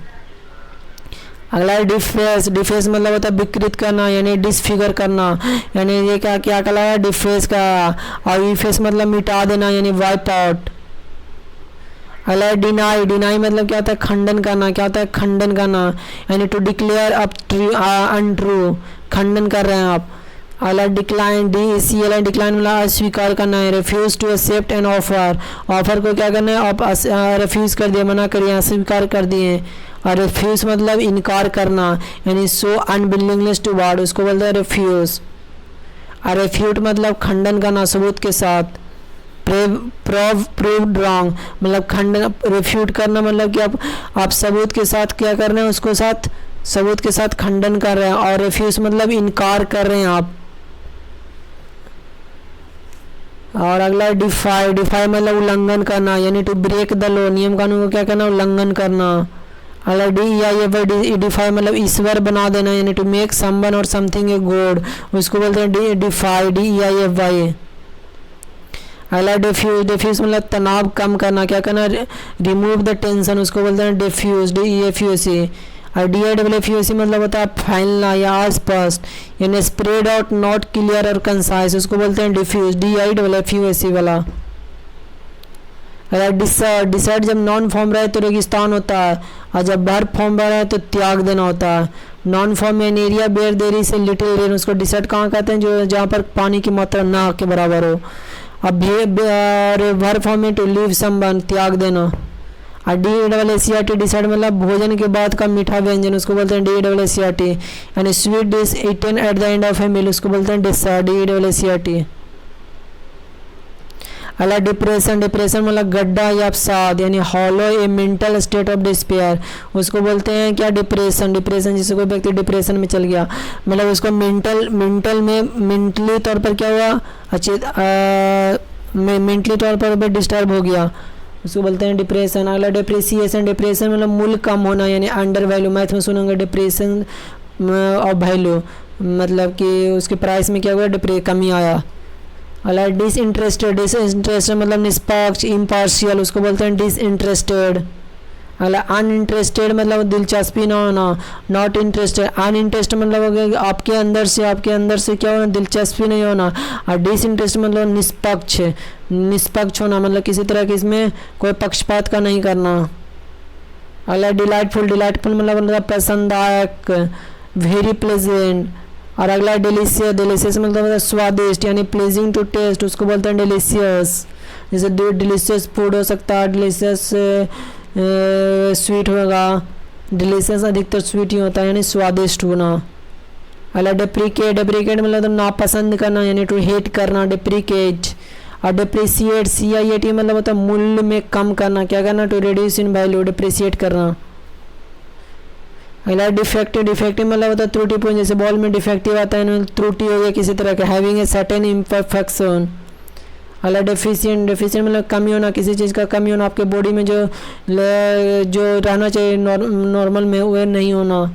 अगला डिफेस, डिफेस मतलब होता है विकृत करना यानी डिसफिगर करना, यानी ये क्या क्या कहलाया डिफेस का। और इफेस मतलब मिटा देना यानी वाइप आउट। अगला डिनाई, डिनाई मतलब क्या होता है खंडन करना, क्या होता है खंडन करना, यानी टू डिक्लेयर अनट्रू, खंडन कर रहे हैं आप। अगला डिक्लाइन, DECLIN डिक्लाइन मतलब अस्वीकार करना है, refuse to accept an offer, offer को क्या करना है आप रिफ्यूज कर दिए, मना करिए, अस्वीकार कर दिए। और रिफ्यूज मतलब इनकार करना यानी सो अनविलिंगनेस टू वर्ड, उसको बोलते हैं रिफ्यूज। और रेफ्यूट मतलब खंडन करना सबूत के साथ। प्रूव्ड रॉन्ग मतलब खंडन, रिफ्यूट करना मतलब कि आप सबूत के साथ क्या कर रहे हैं, उसको साथ सबूत के साथ खंडन कर रहे हैं। और रिफ्यूज मतलब इनकार कर रहे हैं आप। और अगला डिफाई, डिफाई मतलब उल्लंघन करना यानी टू ब्रेक द लॉ, नियम कानून को क्या करना उल्लंघन करना। अगला डिफाई मतलब ईश्वर बना देना यानी टू मेक समवन और समथिंग ए गॉड, उसको बोलते हैं डिफाई, DEIFY। अगला डिफ्यूज, डिफ्यूज मतलब तनाव कम करना, क्या करना रिमूव द टेंशन, उसको बोलते हैं डिफ्यूज, DEFUSE। और DIFFUSE मतलब होता है फैलना या आसपास यानी स्प्रेड आउट नॉट क्लियर और कंसाइज, उसको बोलते हैं डिफ्यूज, DIFFUSE वाला। अगर डिसर्ट, डिसर्ट जब नॉन फॉर्म रहे तो रेगिस्तान होता है, और जब भर फॉर्म रहे तो त्याग देना होता है। Noun form an area where there से लिटिल रेन, उसको डिसर्ट कहाँ कहते हैं जो जहाँ पर पानी की मात्रा ना के बराबर हो। अब भर फॉर्म में टू लीव समवन, त्याग देना। और DECERT डिसर्ट मतलब भोजन के बाद का मीठा व्यंजन, उसको बोलते हैं DECERT। यानी sweet dish eaten at the end of a meal, उसको बोलते हैं डिसर्ट, DECERT। अगला डिप्रेशन, डिप्रेशन मतलब गड्ढा या अवसाद यानी hollow a mental state of despair, उसको बोलते हैं क्या डिप्रेशन। डिप्रेशन जैसे कोई व्यक्ति डिप्रेशन में चल गया मतलब उसको मेंटल में मेंटली तौर पर क्या हुआ मेंटली तौर पर डिस्टर्ब हो गया, उसको बोलते हैं डिप्रेशन। अगला डिप्रेसिएशन, डिप्रेशन मतलब मूल्य कम होना यानी अंडर वैल्यू, मैथ में सुनेंगे डिप्रेशन ऑफ वैल्यू मतलब कि उसके प्राइस में क्या हुआ कमी आया। अगला डिसइंटरेस्टेड, डिसइंटरेस्टेड मतलब निष्पक्ष, इम्पार्शियल, उसको बोलते हैं डिसइंटरेस्टेड। अगला अनइंटरेस्टेड मतलब दिलचस्पी ना होना, नॉट इंटरेस्टेड। अनइंटरेस्टेड मतलब हो गया कि आपके अंदर से क्या होना, दिलचस्पी नहीं होना। और डिसइंटरेस्टेड मतलब निष्पक्ष, निष्पक्ष होना मतलब किसी तरह के इसमें कोई पक्षपात का नहीं करना। अगला डिलाइटफुल, डिलाइटफुल मतलब पसंददायक, वेरी प्लेजेंट। और अगला डिलीशियस, डिलीशियस मतलब स्वादिष्ट यानी प्लीजिंग टू टेस्ट, उसको बोलते हैं डिलीशियस। जैसे डिलीशियस फूड हो सकता है, डिलीशियस स्वीट होगा, डिलीशियस अधिकतर स्वीट ही होता है यानी स्वादिष्ट होना। अगला डेप्रिकेट, डेप्रिकेट मतलब तो नापसंद करना यानी टू हेट करना, डेप्रिकेट। और डिप्रिसिएट, CIAT मतलब होता है मूल्य में कम करना, क्या करना, to reduce in value, depreciate करना। अगला डिफेक्टिव, डिफेक्टिव मतलब होता है त्रुटिपूर्ण, जैसे बॉल में डिफेक्टिव आता है त्रुटि हो गया किसी तरह का, हैविंग ए सर्टेन इम्परफेक्शन। अगला डेफिशिएंट, डेफिशिएंट मतलब कमी होना, किसी चीज़ का कमी होना, आपके बॉडी में जो रहना चाहिए नॉर्मल में वो नहीं होना,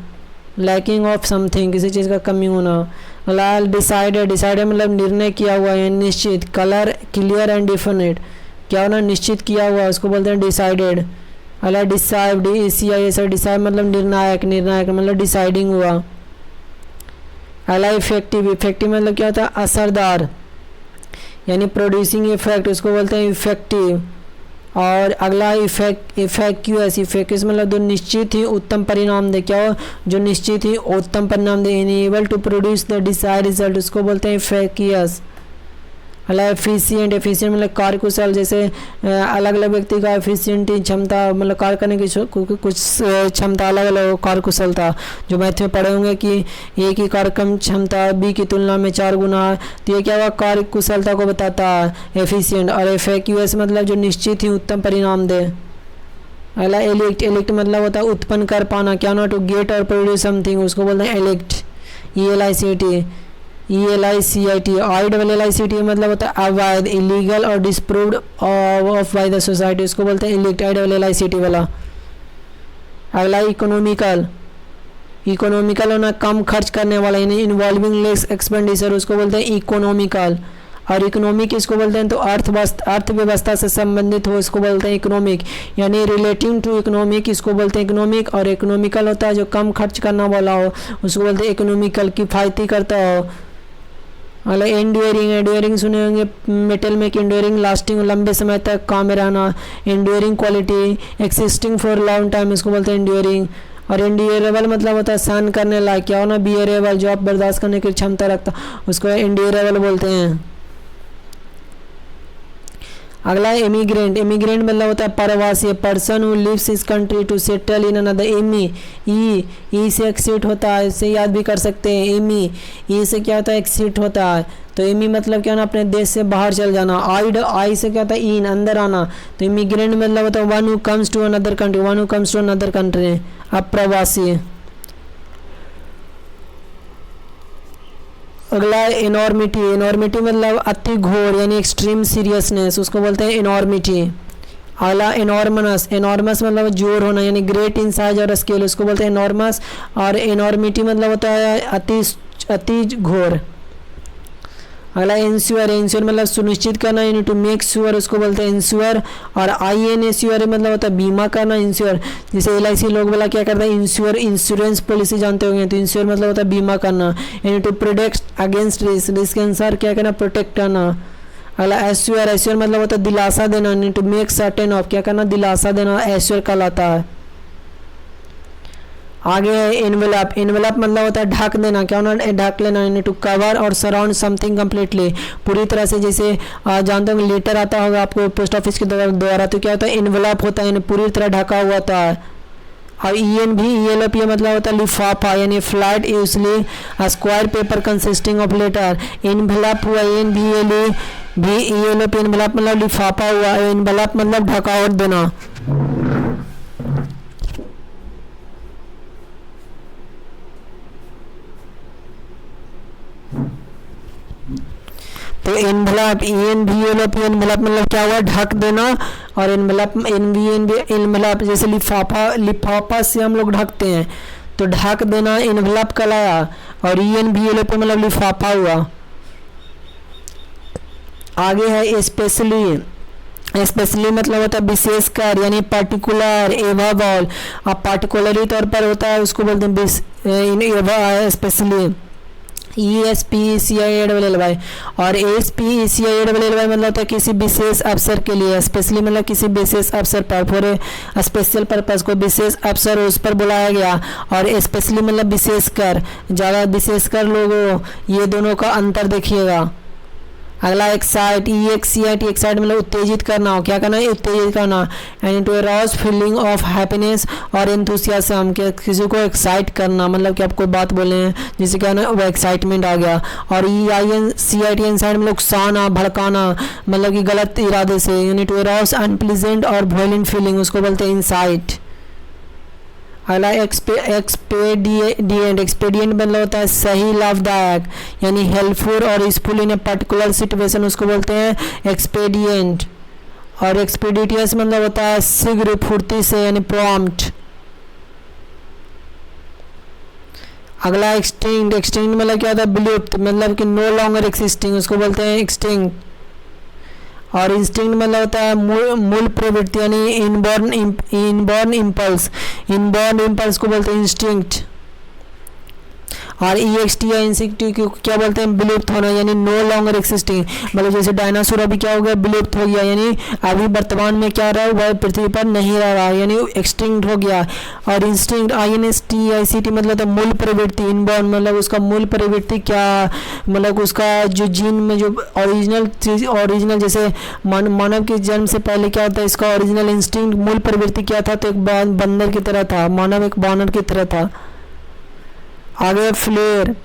लैकिंग ऑफ समथिंग, किसी चीज़ का कमी होना। अगला डिसाइडेड, डिसाइडेड मतलब निर्णय किया हुआ है, निश्चित। कलर क्लियर एंड डिफिनिट, क्या होना, निश्चित किया हुआ, उसको बोलते हैं डिसाइडेड। अगला डिसाइड, DCID, डिसाइड मतलब निर्णायक, निर्णायक मतलब डिसाइडिंग हुआ। अगला इफेक्टिव, इफेक्टिव मतलब क्या होता है, असरदार यानी प्रोड्यूसिंग इफेक्ट, उसको बोलते हैं इफेक्टिव। और अगला इफेक्यूअस, इफेक्यूअस मतलब जो निश्चित ही उत्तम परिणाम दे, क्या हो, जो निश्चित ही उत्तम परिणाम दे, enable to produce the desired result, उसको बोलते हैं इफेक्यूअस। अगला एफिशिएंट, एफिशिएंट मतलब कार्यकुशल, जैसे अलग अलग व्यक्ति का एफिशिएंटी क्षमता मतलब कार्य करने की कुछ क्षमता अलग अलग कार्यकुशलता, जो मैथ में पढ़े होंगे कि एक ही कार्यक्रम क्षमता बी की तुलना में 4 गुना है, तो ये क्या हुआ, कार्यकुशलता को बताता है एफिशिएंट। और एफएक्यूएस मतलब जो निश्चित ही उत्तम परिणाम दे। अगला एलिक्ट, एलिक्ट मतलब होता है उत्पन्न कर पाना, क्या ना, टू गेट और प्रोड्यूस समथिंग, उसको बोलते हैं एलिक्ट। ELICT, ILLICT मतलब होता है अवैध, इलीगल और disproved of by the society, उसको बोलते हैं इलिक्ट, ILLICT वाला। अगला इकोनॉमिकल, इकोनॉमिकल होना कम खर्च करने वाला यानी इन्वॉल्विंग लेस एक्सपेंडिचर, उसको बोलते हैं इकोनॉमिकल। और इकोनॉमिक इसको बोलते हैं तो अर्थव्यवस्था से संबंधित हो, इसको बोलते हैं इकोनॉमिक, यानी रिलेटिंग टू इकोनॉमिक, इसको बोलते हैं इकोनॉमिक। और इकोनॉमिकल होता है जो कम खर्च करना वाला हो, उसको बोलते हैं इकोनॉमिकल, किफ़ायती करता हो। अगला एंड्योरिंग, एंड्योरिंग सुने होंगे मेटल में कि एंड्योरिंग लास्टिंग, लंबे समय तक काम में रहना। Enduring quality, existing for long time, इसको बोलते हैं एंड्योरिंग। और एंड्योरेबल मतलब होता है सहन करने लायक, क्या होना, बियरेबल जो आप बर्दाश्त करने की क्षमता रखता, उसको एंड्योरेबल बोलते हैं। अगला इमिग्रेंट, इमिग्रेंट मतलब होता है प्रवासी, person who leaves his country to settle in another. E से एक्सिट होता है, इसे याद भी कर सकते हैं, ई से क्या होता है, एक्सिट होता है, तो इमी मतलब क्या ना, अपने देश से बाहर चल जाना। आई से क्या होता है, इन अंदर आना, तो इमिग्रेंट मतलब होता है one who comes to another country, one who comes to another country, अब प्रवासी। अगला एनॉर्मिटी, एनॉर्मिटी मतलब अति घोर यानी एक्सट्रीम सीरियसनेस, उसको बोलते हैं एनॉर्मिटी। अगला एनॉर्मस, एनॉर्मस मतलब जोर होना यानी ग्रेट इन साइज और स्केल, उसको बोलते हैं एनॉर्मस। और एनॉर्मिटी मतलब होता है अति घोर। अगला इंश्योर, इंश्योर मतलब सुनिश्चित करना यानी टू मेक श्योर, उसको बोलते हैं इंश्योर। और INSUR मतलब होता है बीमा करना, इंश्योर। जैसे LIC लोग वाला क्या करता है, इंश्योर, इंश्योरेंस पॉलिसी जानते होंगे, तो इंश्योर मतलब होता है बीमा करना यानी to protect against risk, risk के अनुसार क्या करना, प्रोटेक्ट करना। अगला एश्योर, एश्योर मतलब होता है दिलासा देना यानी टू मेक सर्टेन ऑफ, क्या करना, दिलासा देना, एश्योर कहलाता है। आगे है एनवेलप, एनवेलप मतलब होता है ढक देना, क्या होना, ढक लेना यानी टू कवर और सराउंड समथिंग कम्प्लीटली, पूरी तरह से। जैसे जानते होंगे लेटर आता होगा आपको पोस्ट ऑफिस के द्वारा, तो क्या होता है, एनवेलप होता है यानी पूरी तरह ढका हुआ होता है। और ELOP मतलब होता है लिफाफा यानी flat usually square paper consisting of letter. Envelope हुआ ELOP, एनवेलप मतलब लिफाफा हुआ, एनवेलप मतलब ढकावट देना। तो एनवेलप, ENVLOP, एनवेलप मतलब क्या हुआ, ढक देना। और एनवेलप, एनवेलप जैसे लिफाफा से हम लोग ढकते हैं, तो ढक देना एनवेलप कहलाया। और ENVLOP मतलब लिफाफा हुआ। आगे है स्पेशली मतलब होता है विशेषकर, यानी पर्टिकुलर, एवब ऑल। अब पार्टिकुलरली तौर पर होता है उसको बोलते हैं स्पेशली, ESPECIALLY। और ASPECIALLY मतलब होता है किसी विशेष अवसर के लिए, स्पेशली मतलब किसी विशेष अवसर पर, फॉर ए स्पेशल पर्पस, को विशेष अवसर उस पर बुलाया गया। और स्पेशली मतलब विशेषकर, ज़्यादा विशेषकर लोगों, ये दोनों का अंतर देखिएगा। अगला एक्साइट, EXCIT, एक्साइट मतलब उत्तेजित करना हो, क्या करना है, उत्तेजित करना। And to arouse feeling of happiness और एंथुसियाज्म, के किसी को एक्साइट करना, मतलब कि आप कोई बात बोले हैं जिससे क्या ना वो एक्साइटमेंट आ गया। और EINCIT, इंसाइट मतलब उकसाना, भड़काना, मतलब कि गलत इरादे से, यानी टू अराउज अनप्लीजेंट और वायलेंट फीलिंग, उसको बोलते हैं इंसाइट। अगला एक्सपेडिएंट, एक्सपेडिएंट मतलब होता है सही, लाभदायक, यानी हेल्पफुल और useful in a particular situation, उसको बोलते हैं एक्सपेडिएंट। और एक्सपेडिटियस मतलब होता है शीघ्र, फुर्ती से, यानी प्रॉम्प्ट। अगला एक्सटिंक्ट, एक्सटिंक्ट मतलब क्या होता है, विलुप्त, मतलब कि नो लॉन्गर एक्सिस्टिंग, उसको बोलते हैं एक्सटिंक्ट। और इंस्टिंक्ट मतलब होता है मूल प्रवृत्ति, यानी इनबॉर्न इम्पल्स को बोलते हैं इंस्टिंक्ट। और EXT या इंस्टिंक्ट क्या बोलते हैं, विलुप्त होना, यानी नो लॉन्गर एक्सिस्टिंग, मतलब जैसे डायनासोर अभी क्या हो गया, विलुप्त हो गया, यानी अभी वर्तमान में क्या रहा है, वह पृथ्वी पर नहीं रह रहा, यानी एक्सटिंक्ट हो गया। और इंस्टिंक्ट INSTICT मतलब मूल प्रवृत्ति, इनबॉर्न मतलब उसका मूल प्रवृत्ति क्या, मतलब उसका जो जीन में जो ओरिजिनल चीज, ओरिजिनल जैसे मानव के जन्म से पहले क्या होता है, इसका ओरिजिनल इंस्टिंक्ट मूल प्रवृत्ति क्या था, तो एक बंदर की तरह था, मानव एक बानर की तरह था। आगे फ्लेयर,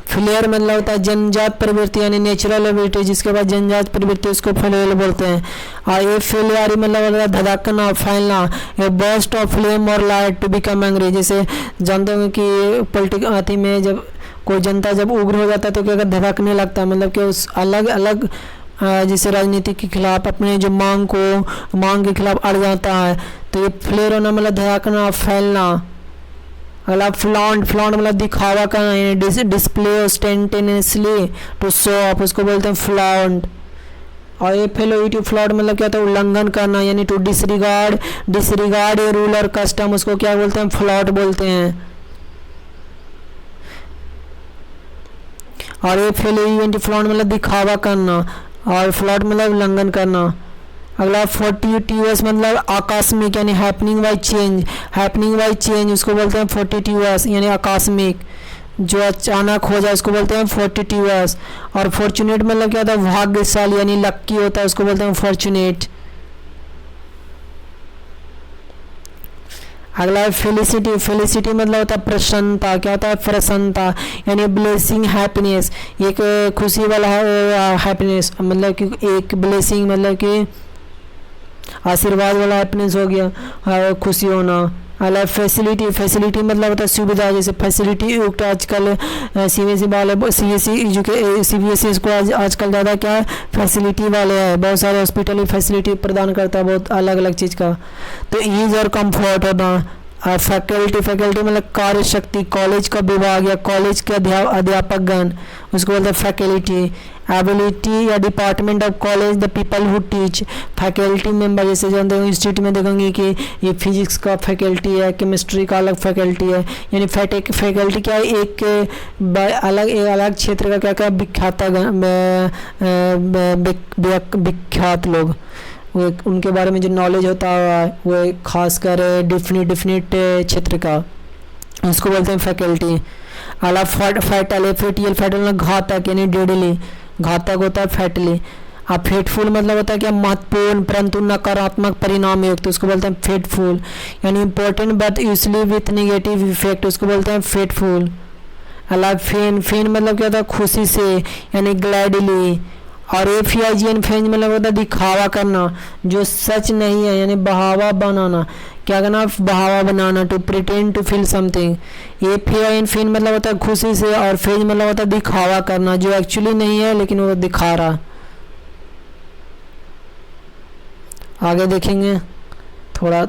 फ्लेयर मतलब होता है जन्मजात प्रवृत्ति, यानी नेचुरल एबिलिटी, जिसके बाद जन्मजात प्रवृत्ति उसको फ्लेयर बोलते हैं। और ये फ्लेयर मतलब होता है धड़कना, फैलना, ए बर्स्ट ऑफ फ्लेम और लाइट टू बिकम एंग्री। जैसे जानते होंगे कि पॉलिटिक में जब कोई जनता जब उग्र हो जाता है तो क्या धड़कने लगता है, मतलब कि उस अलग अलग जैसे राजनीति के खिलाफ, अपने जो मांग के खिलाफ अड़ जाता है, तो ये फ्लेयर होना मतलब धड़कना, फैलना। अगला फ्लॉन्ट, फ्लॉन्ट मतलब दिखावा करना, डिस्प्ले ऑस्टेंटेनियसली टू शो ऑफ, उसको बोलते हैं फ्लॉन्ट। और ये फेलोइटी फ्लॉट मतलब क्या होता है, उल्लंघन करना, यानी टू डिसरिगार्ड ए रूल और कस्टम, उसको क्या बोलते हैं, फ्लॉट बोलते हैं। और ये फेलोइटी फ्लॉट मतलब दिखावा करना, और फ्लॉट मतलब उल्लंघन करना। अगला फोर्टिट्यूअस मतलब आकस्मिक, यानी हैपनिंग बाय चेंज, उसको बोलते हैं फोर्टिट्यूअस, यानी आकस्मिक, जो अचानक हो जाए उसको बोलते हैं फोर्टिट्यूअस। और फॉर्चुनेट मतलब क्या होता है, भाग्यशाली, यानी लक्की होता है, उसको बोलते हैं फॉर्चुनेट। अगला है फेलिसिटी, फेलिसिटी मतलब होता है प्रसन्नता, क्या होता है, प्रसन्नता, यानी ब्लेसिंग, हैप्पीनेस, एक खुशी वाला हैप्पीनेस, मतलब कि एक ब्लेसिंग मतलब कि आशीर्वाद वाला हैप्पीनेस हो गया, खुशी होना। अलग फैसिलिटी, फैसिलिटी मतलब होता है सुविधा, जैसे फैसिलिटी युक्त आजकल CBSE वाले CBSE को आजकल ज़्यादा क्या है, फैसिलिटी वाले हैं, बहुत सारे हॉस्पिटल फैसिलिटी प्रदान करता है, बहुत अलग अलग चीज़ का। तो ईज और कंफर्ट होना। फैकल्टी, फैकल्टी मतलब कार्य शक्ति, कॉलेज का विभाग या कॉलेज के अध्यापकगण, उसको बोलते हैं फैकल्टी। एबिलिटी या department of college, the people who teach, faculty member, जैसे जानते हो इंस्टीट्यूट में देखेंगे कि ये फिजिक्स का फैकल्टी है, केमिस्ट्री का अलग फैकल्टी है, यानी फैकल्टी क्या है, एक अलग क्षेत्र का क्या क्या विख्यात लोग, वो उनके बारे में जो नॉलेज होता है वो खासकर डिफिनिट क्षेत्र का, उसको बोलते हैं फैकल्टी। अलग फैटल, फैटल घातक, यानी डेडली, घातक होता है फैटली। अब फेटफुल मतलब होता है क्या, महत्वपूर्ण परंतु नकारात्मक परिणाम युक्त, तो उसको बोलते हैं फेटफुल, यानी important but usually with negative effect, उसको बोलते हैं फेटफुल। अलग फेन मतलब क्या होता है, खुशी से, यानी ग्लैडली। और FEIGN फेंज मतलब होता है दिखावा करना, जो सच नहीं है, यानी बहावा बनाना, क्या करना, बहावा बनाना, to pretend to feel something. FEIN feign मतलब होता है खुशी से, और फेंज मतलब होता है दिखावा करना, जो एक्चुअली नहीं है लेकिन वो दिखा रहा। आगे देखेंगे थोड़ा।